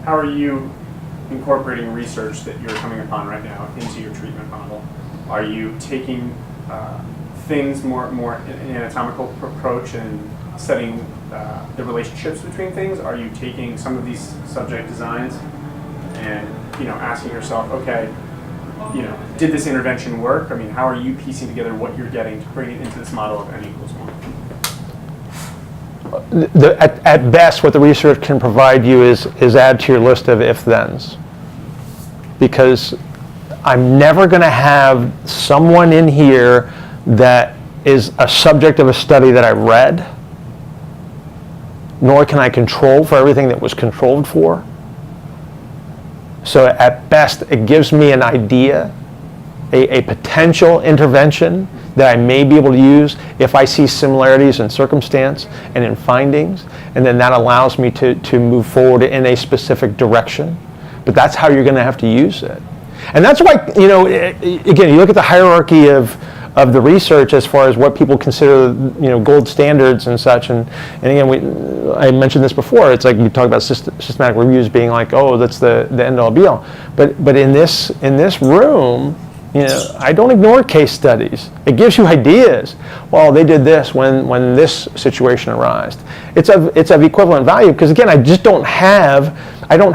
how are you incorporating research that you're coming upon right now into your treatment model? Are you taking things more in an anatomical approach and studying the relationships between things? Are you taking some of these subject designs and asking yourself, okay, did this intervention work? I mean, how are you piecing together what you're getting to bring it into this model of n=1? At best, what the research can provide you is add to your list of if-thens. Because I'm never going to have someone in here that is a subject of a study that I read, nor can I control for everything that was controlled for. So at best, it gives me an idea, a potential intervention that I may be able to use if I see similarities in circumstance and in findings, and then that allows me to move forward in a specific direction. But that's how you're going to have to use it. And that's why, again, you look at the hierarchy of the research as far as what people consider, gold standards and such. And again, I mentioned this before. It's like you talk about systematic reviews being like, oh, that's the end all be all. But in this room, I don't ignore case studies. It gives you ideas. Well, they did this when this situation arose. It's of equivalent value because again, I don't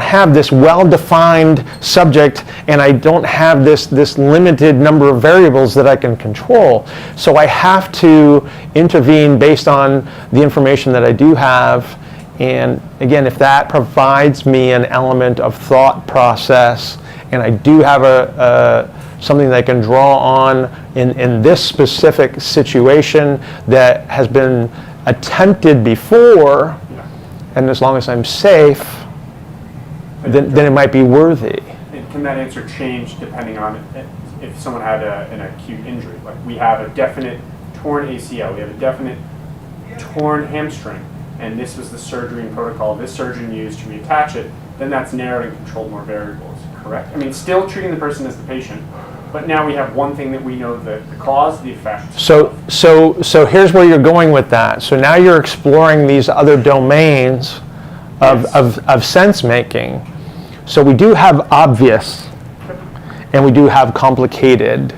have this well-defined subject, and I don't have this limited number of variables that I can control. So I have to intervene based on the information that I do have. And again, if that provides me an element of thought process, and I do have something that I can draw on in this specific situation that has been attempted before, and as long as I'm safe, then it might be worthy. And can that answer change depending on if someone had an acute injury? Like we have a definite torn ACL, we have a definite torn hamstring, and this was the surgery and protocol this surgeon used to reattach it, then that's narrowed and controlled more variables, correct? I mean, still treating the person as the patient, but now we have one thing that we know the cause, the effect. So here's where you're going with that. So now you're exploring these other domains of sense making. So we do have obvious, and we do have complicated.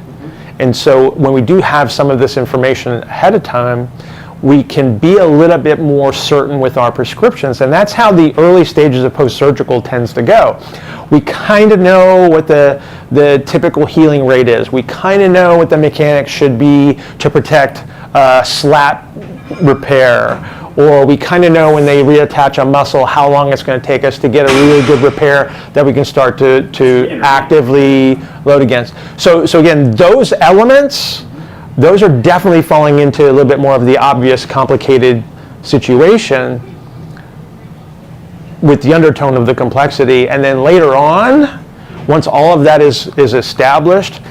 And so when we do have some of this information ahead of time, we can be a little bit more certain with our prescriptions, and that's how the early stages of post-surgical tends to go. We kind of know what the typical healing rate is. We kind of know what the mechanics should be to protect slap repair, or we kind of know when they reattach a muscle how long it's going to take us to get a really good repair that we can start to actively load against. So again, those elements, those are definitely falling into a little bit more of the obvious, complicated situation with the undertone of the complexity. And then later on, once all of that is established,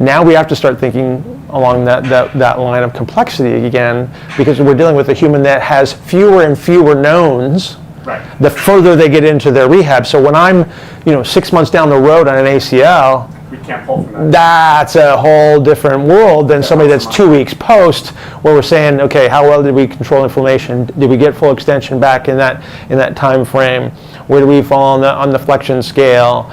now we have to start thinking along that line of complexity again, because we're dealing with a human that has fewer and fewer knowns. Right. The further they get into their rehab. So when I'm 6 months down the road on an ACL, we can't pull from that. That's a whole different world than somebody that's 2 weeks post, where we're saying, okay, how well did we control inflammation? Did we get full extension back in that time frame? Where do we fall on the flexion scale?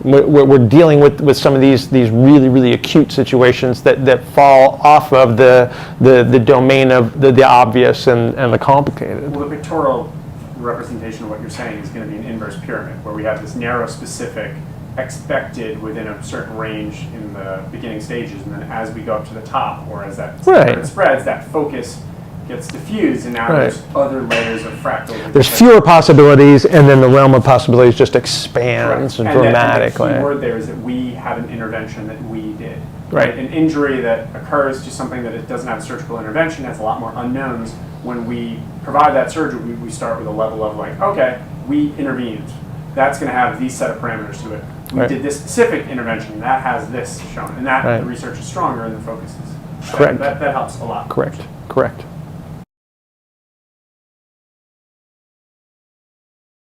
We're dealing with some of these really, really acute situations that fall off of the domain of the obvious and the complicated. Well, the pictorial representation of what you're saying is going to be an inverse pyramid, where we have this narrow, specific, expected within a certain range in the beginning stages, and then as we go up to the top, or as that spreads, that focus gets diffused, and now there's other layers of fractals. There's fewer possibilities, and then the realm of possibilities just expands dramatically. And the key word there is that we have an intervention that we did. Right. An injury that occurs to something that it doesn't have a surgical intervention has a lot more unknowns. When we provide that surgery, we start with a level of like, okay, we intervened. That's going to have these set of parameters to it. We did this specific intervention that has this shown, and that the research is stronger and the focus is. Correct. That helps a lot. Correct.